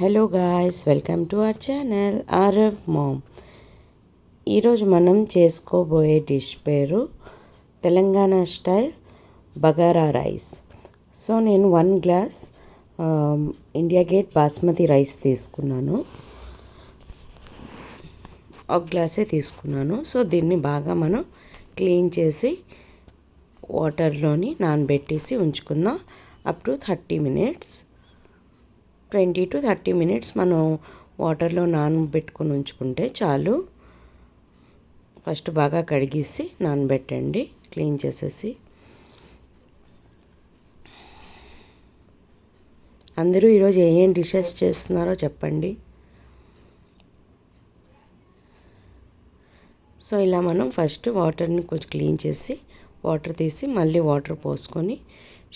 Hello guys, welcome to our channel RF mom. ఈరోజు మనం చేసుకోబోయే డిష్ పేరు Telangana style bagara rice. So నేను 1 glass India gate basmati rice తీసుకున్నాను. 1 గ్లాసే తీసుకున్నాను. సో దీన్ని బాగా మనం క్లీన్ చేసి వాటర్లోని నానబెట్టేసి ఉంచుకుందాం up to 30 minutes. 20 to 30 minutes మనం వాటర్లో నానబెట్టుకొని ఉంచుకుంటే చాలు. ఫస్ట్ బాగా కడిగేసి నానబెట్టండి, క్లీన్ చేసేసి. అందరూ ఈరోజు ఏం డిషెస్ చేస్తున్నారో చెప్పండి. సో ఇలా మనం ఫస్ట్ వాటర్ని కొంచెం క్లీన్ చేసి వాటర్ తీసి మళ్ళీ వాటర్ పోసుకొని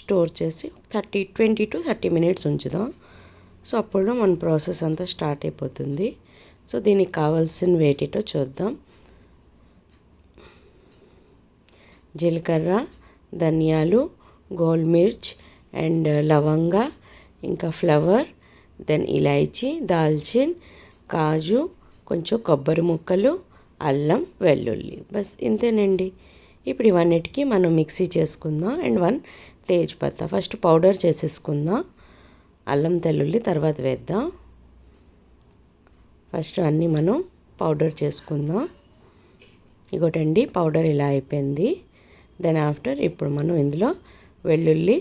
స్టోర్ చేసి 20 to 30 మినిట్స్ ఉంచుదాం. సో అప్పుడు మన ప్రాసెస్ అంతా స్టార్ట్ అయిపోతుంది. సో దీనికి కావాల్సిన వేటితో చూద్దాం. జీలకర్ర, ధనియాలు, గోల్ మిర్చ్ అండ్ లవంగ, ఇంకా ఫ్లవర్, దెన్ ఇలాచీ, దాల్చిన్, కాజు, కొంచెం కొబ్బరి ముక్కలు, అల్లం, వెల్లుల్లి. బస్ ఇంతేనండి. ఇప్పుడు ఇవన్నిటికీ మనం మిక్సీ చేసుకుందాం. అండ్ 1 తేజ్పత్తా ఫస్ట్ పౌడర్ చేసేసుకుందాం. అల్లం తెల్లుల్లి తర్వాత వేద్దాం. ఫస్ట్ అన్నీ మనం పౌడర్ చేసుకుందాం. ఇగోటండి పౌడర్ ఇలా అయిపోయింది. దెన్ ఆఫ్టర్ ఇప్పుడు మనం ఇందులో వెల్లుల్లి,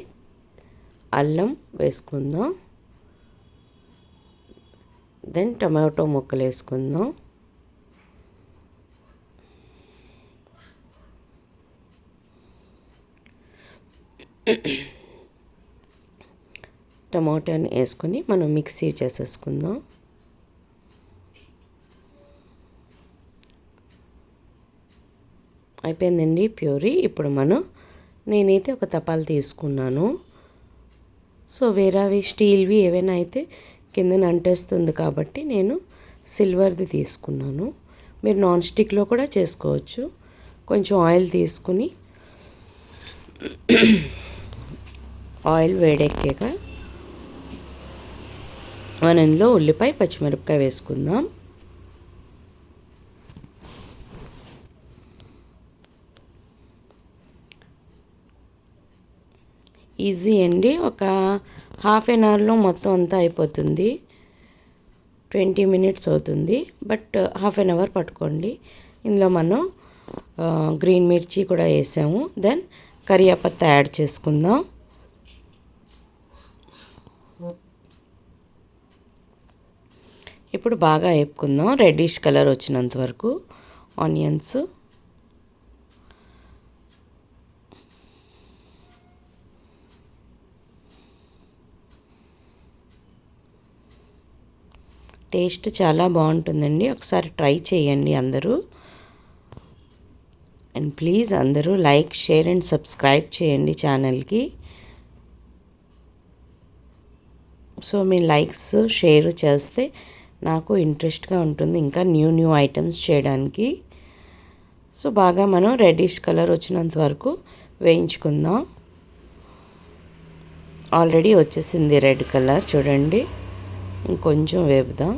అల్లం వేసుకుందాం. దెన్ టమాటో ముక్కలు వేసుకుందాం. టమాటాని వేసుకొని మనం మిక్సీ చేసేసుకుందాం. అయిపోయిందండి ప్యూరీ. ఇప్పుడు నేనైతే ఒక తపాలు తీసుకున్నాను. సో వేరేవి స్టీల్వి ఏవైనా అయితే కిందన అంటేస్తుంది కాబట్టి నేను సిల్వర్ది తీసుకున్నాను. మీరు నాన్ స్టిక్లో కూడా చేసుకోవచ్చు. కొంచెం ఆయిల్ తీసుకుని ఆయిల్ వేడెక్కాక మనం ఇందులో ఉల్లిపాయ, పచ్చిమిరపకాయ వేసుకుందాం. ఈజీ అండి. ఒక హాఫ్ అన్ అవర్లో మొత్తం అంతా అయిపోతుంది. 20 మినిట్స్ అవుతుంది, బట్ హాఫ్ అన్ అవర్ పట్టుకోండి. ఇందులో మనం గ్రీన్ మిర్చి కూడా వేసాము. దెన్ కరివేపాకు యాడ్ చేసుకుందాం. ఇప్పుడు బాగా వేపుకుందాం రెడ్డిష్ కలర్ వచ్చినంత వరకు. ఆనియన్స్, టేస్ట్ చాలా బాగుంటుందండి. ఒకసారి ట్రై చేయండి అందరూ. అండ్ ప్లీజ్ అందరూ లైక్, షేర్ అండ్ సబ్స్క్రైబ్ చేయండి ఛానల్కి. సో మీ లైక్స్, షేర్ చేస్తే నాకు ఇంట్రెస్ట్గా ఉంటుంది ఇంకా న్యూ ఐటమ్స్ చేయడానికి. సో బాగా మనం రెడ్డిష్ కలర్ వచ్చినంత వరకు వేయించుకుందాం. ఆల్రెడీ వచ్చేసింది రెడ్ కలర్, చూడండి. ఇంకొంచెం వేపుదాం.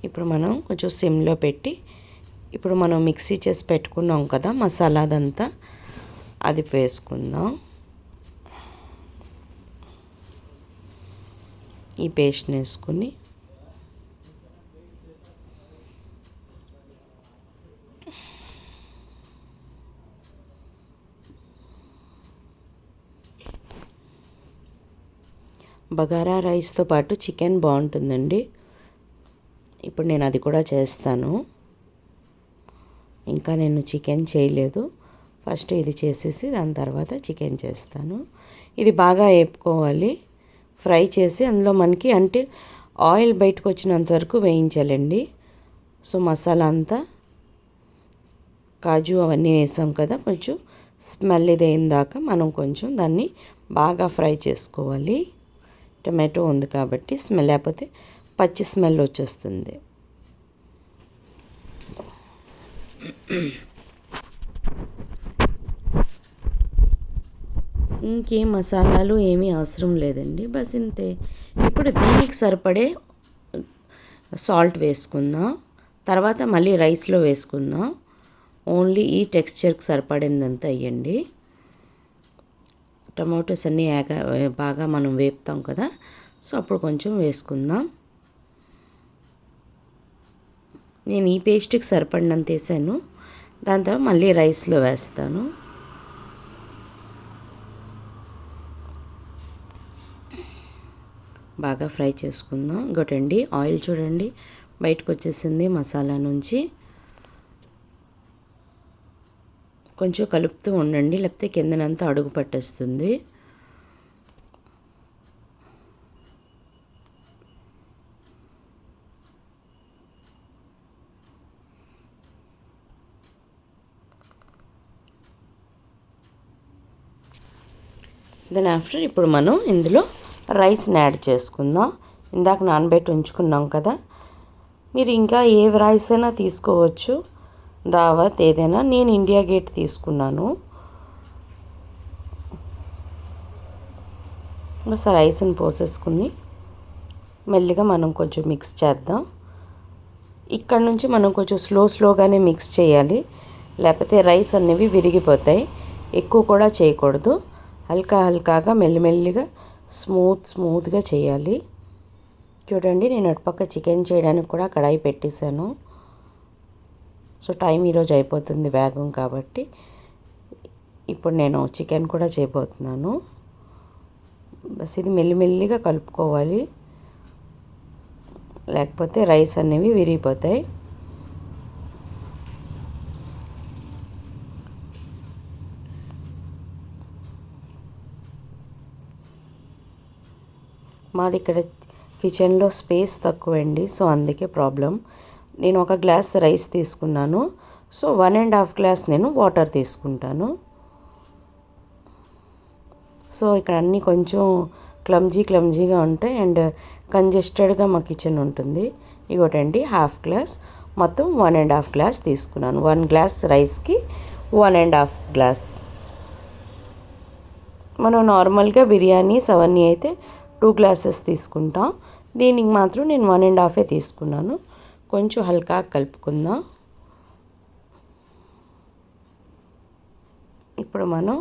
ఇప్పుడు మనం కొంచెం సిమ్లో పెట్టి ఇప్పుడు మనం మిక్సీ చేసి పెట్టుకున్నాం కదా మసాలాదంతా, అది వేసుకుందాం. ఈ పేస్ట్ని వేసుకుని బగారా రైస్తో పాటు చికెన్ బాగుంటుందండి. ఇప్పుడు నేను అది కూడా చేస్తాను. ఇంకా నేను చికెన్ చేయలేదు. ఫస్ట్ ఇది చేసేసి దాని తర్వాత చికెన్ చేస్తాను. ఇది బాగా వేపుకోవాలి, ఫ్రై చేసి అందులో మనకి అంటే ఆయిల్ బయటకు వచ్చినంత వరకు వేయించాలండి. సో మసాలా అంతా కాజు అవన్నీ వేసాం కదా, కొంచెం స్మెల్ ఇది అయిన దాకా మనం కొంచెం దాన్ని బాగా ఫ్రై చేసుకోవాలి. టమాటో ఉంది కాబట్టి స్మెల్, లేకపోతే పచ్చి స్మెల్ వచ్చేస్తుంది. ఇంకేం మసాలాలు ఏమీ అవసరం లేదండి, బస్ ఇంతే. ఇప్పుడు దీనికి సరిపడే సాల్ట్ వేసుకుందాం, తర్వాత మళ్ళీ రైస్లో వేసుకుందాం. ఓన్లీ ఈ టెక్స్చర్కి సరిపడిందంతా వేయండి. టమాటోస్ అన్నీ బాగా మనం వేపుతాం కదా, సో అప్పుడు కొంచెం వేసుకుందాం. నేను ఈ పేస్ట్కి సరిపడినంత వేసాను, దాని తర్వాత మళ్ళీ రైస్లో వేస్తాను. బాగా ఫ్రై చేసుకుందాం. ఇంకోటండి, ఆయిల్ చూడండి బయటకు వచ్చేసింది మసాలా నుంచి. కొంచెం కలుపుతూ ఉండండి, లేకపోతే కిందనంతా అడుగు పట్టేస్తుంది. దెన్ ఆఫ్టర్ ఇప్పుడు మనం ఇందులో రైస్ని యాడ్ చేసుకుందాం. ఇందాక నానబెట్టి ఉంచుకున్నాం కదా, మీరు ఇంకా ఏ రైస్ అయినా తీసుకోవచ్చు, దావత్ ఏదైనా. నేను ఇండియా గేట్ తీసుకున్నాను. బస్ రైస్ని పోసేసుకుని మెల్లిగా మనం కొంచెం మిక్స్ చేద్దాం. ఇక్కడ నుంచి మనం కొంచెం స్లోగానే మిక్స్ చేయాలి, లేకపోతే రైస్ అనేవి విరిగిపోతాయి. ఎక్కువ కూడా చేయకూడదు, హల్కాగా మెల్లిమెల్లిగా స్మూత్గా చేయాలి. చూడండి, నేను అటుపక్క చికెన్ చేయడానికి కూడా కడాయి పెట్టేశాను. సో టైం ఈరోజు అయిపోతుంది వేగం కాబట్టి ఇప్పుడు నేను చికెన్ కూడా చేయబోతున్నాను. బస్ ఇది మెల్లిమెల్లిగా కలుపుకోవాలి, లేకపోతే రైస్ అనేవి విరిగిపోతాయి. మాది ఇక్కడ కిచెన్లో స్పేస్ తక్కువండి, సో అందుకే ప్రాబ్లం. నేను 1 గ్లాస్ రైస్ తీసుకున్నాను, సో 1.5 గ్లాస్ నేను వాటర్ తీసుకుంటాను. సో ఇక్కడ అన్నీ కొంచెం క్లమ్జీగా ఉంటాయి అండ్ కంజెస్టెడ్గా మా కిచెన్ ఉంటుంది. ఇగోటండి 1/2 గ్లాస్, మొత్తం 1.5 గ్లాస్ తీసుకున్నాను. 1 గ్లాస్ రైస్కి 1.5 గ్లాస్. మనం నార్మల్గా బిర్యానీస్ అవన్నీ అయితే 2 గ్లాసెస్ తీసుకుంటాం, దీనికి మాత్రం నేను 1.5 తీసుకున్నాను. కొంచెం హల్కా కలుపుకుందాం. ఇప్పుడు మనం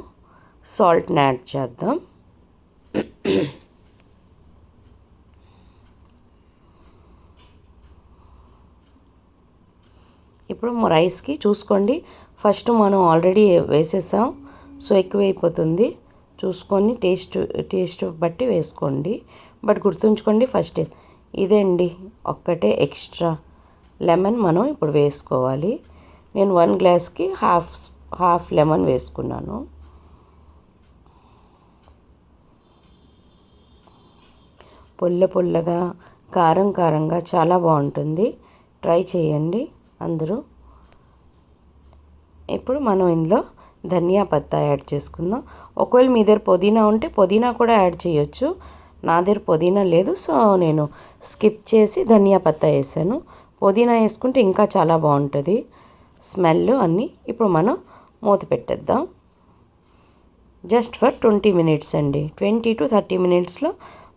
సాల్ట్ని యాడ్ చేద్దాం. ఇప్పుడు రైస్కి చూసుకోండి, ఫస్ట్ మనం ఆల్రెడీ వేసేసాం, సో ఎక్కువైపోతుంది. చూసుకొని టేస్ట్ బట్టి వేసుకోండి. బట్ గుర్తుంచుకోండి, ఫస్ట్ ఇదండి ఒక్కటే ఎక్స్ట్రా లెమన్ మనం ఇప్పుడు వేసుకోవాలి. నేను 1 గ్లాస్కి హాఫ్ లెమన్ వేసుకున్నాను. పుల్లగా కారంగా చాలా బాగుంటుంది, ట్రై చేయండి అందరూ. ఇప్పుడు మనం ఇందులో ధనియా పత్తా యాడ్ చేసుకుందాం. ఒకవేళ మీ దగ్గర పుదీనా ఉంటే పుదీనా కూడా యాడ్ చేయొచ్చు, నా దగ్గర పుదీనా లేదు, సో నేను స్కిప్ చేసి ధనియా పత్తా వేసాను. పుదీనా వేసుకుంటే ఇంకా చాలా బాగుంటుంది స్మెల్ అన్నీ. ఇప్పుడు మనం మూత పెట్టేద్దాం. జస్ట్ ఫర్ 20 మినిట్స్ అండి, 20 to 30 మినిట్స్లో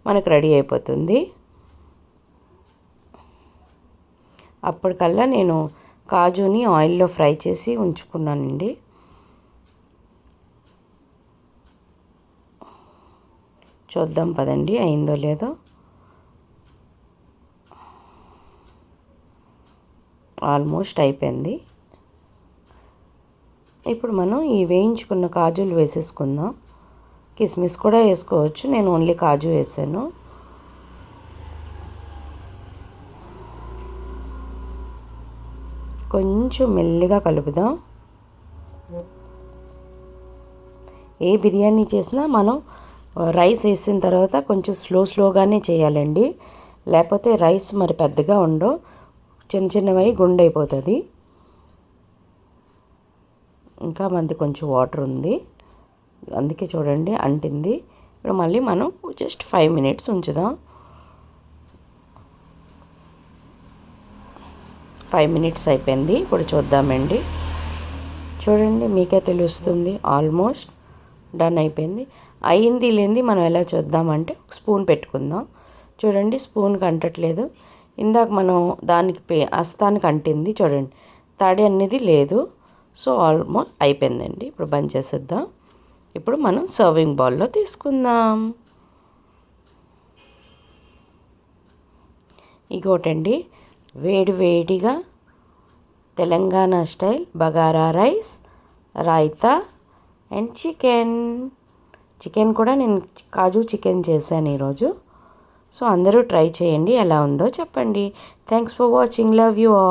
మనకు రెడీ అయిపోతుంది. అప్పటికల్లా నేను కాజుని ఆయిల్లో ఫ్రై చేసి ఉంచుకున్నానండి. చూద్దాం పదండి, అయిందో లేదో. ఆల్మోస్ట్ అయిపోయింది. ఇప్పుడు మనం ఈ వేయించుకున్న కాజులు వేసేసుకుందాం. కిస్మిస్ కూడా వేసుకోవచ్చు, నేను ఓన్లీ కాజు వేసాను. కొంచెం మెల్లిగా కలుపుదాం. ఏ బిర్యానీ చేసినా మనం రైస్ వేసిన తర్వాత కొంచెం స్లోగానే చేయాలండి, లేకపోతే రైస్ మరి పెద్దగా ఉండవు, చిన్నవై గుండైపోతుంది. ఇంకా మనది కొంచెం వాటర్ ఉంది, అందుకే చూడండి అంటింది. ఇప్పుడు మళ్ళీ మనం జస్ట్ 5 మినిట్స్ ఉంచుదాం. 5 మినిట్స్ అయిపోయింది. ఇప్పుడు చూద్దామండి. చూడండి, మీకే తెలుస్తుంది, ఆల్మోస్ట్ డన్ అయిపోయింది. అయింది లేనిది మనం ఎలా చూద్దామంటే ఒక స్పూన్ పెట్టుకుందాం. చూడండి స్పూన్కి అంటట్లేదు. ఇందాక మనం దానికి అస్తానికి అంటింది చూడండి, తడి అనేది లేదు. సో ఆల్మోస్ట్ అయిపోయిందండి. ఇప్పుడు బంద్ చేసేద్దాం. ఇప్పుడు మనం సర్వింగ్ బౌల్లో తీసుకుందాం. ఇంకోటండి, వేడి వేడిగా Telangana style bagara rice, raita and chicken కూడా నేను కాజు చికెన్ చేశాను ఈరోజు. సో అందరూ ట్రై చేయండి, ఎలా ఉందో చెప్పండి. Thanks for watching. Love you all.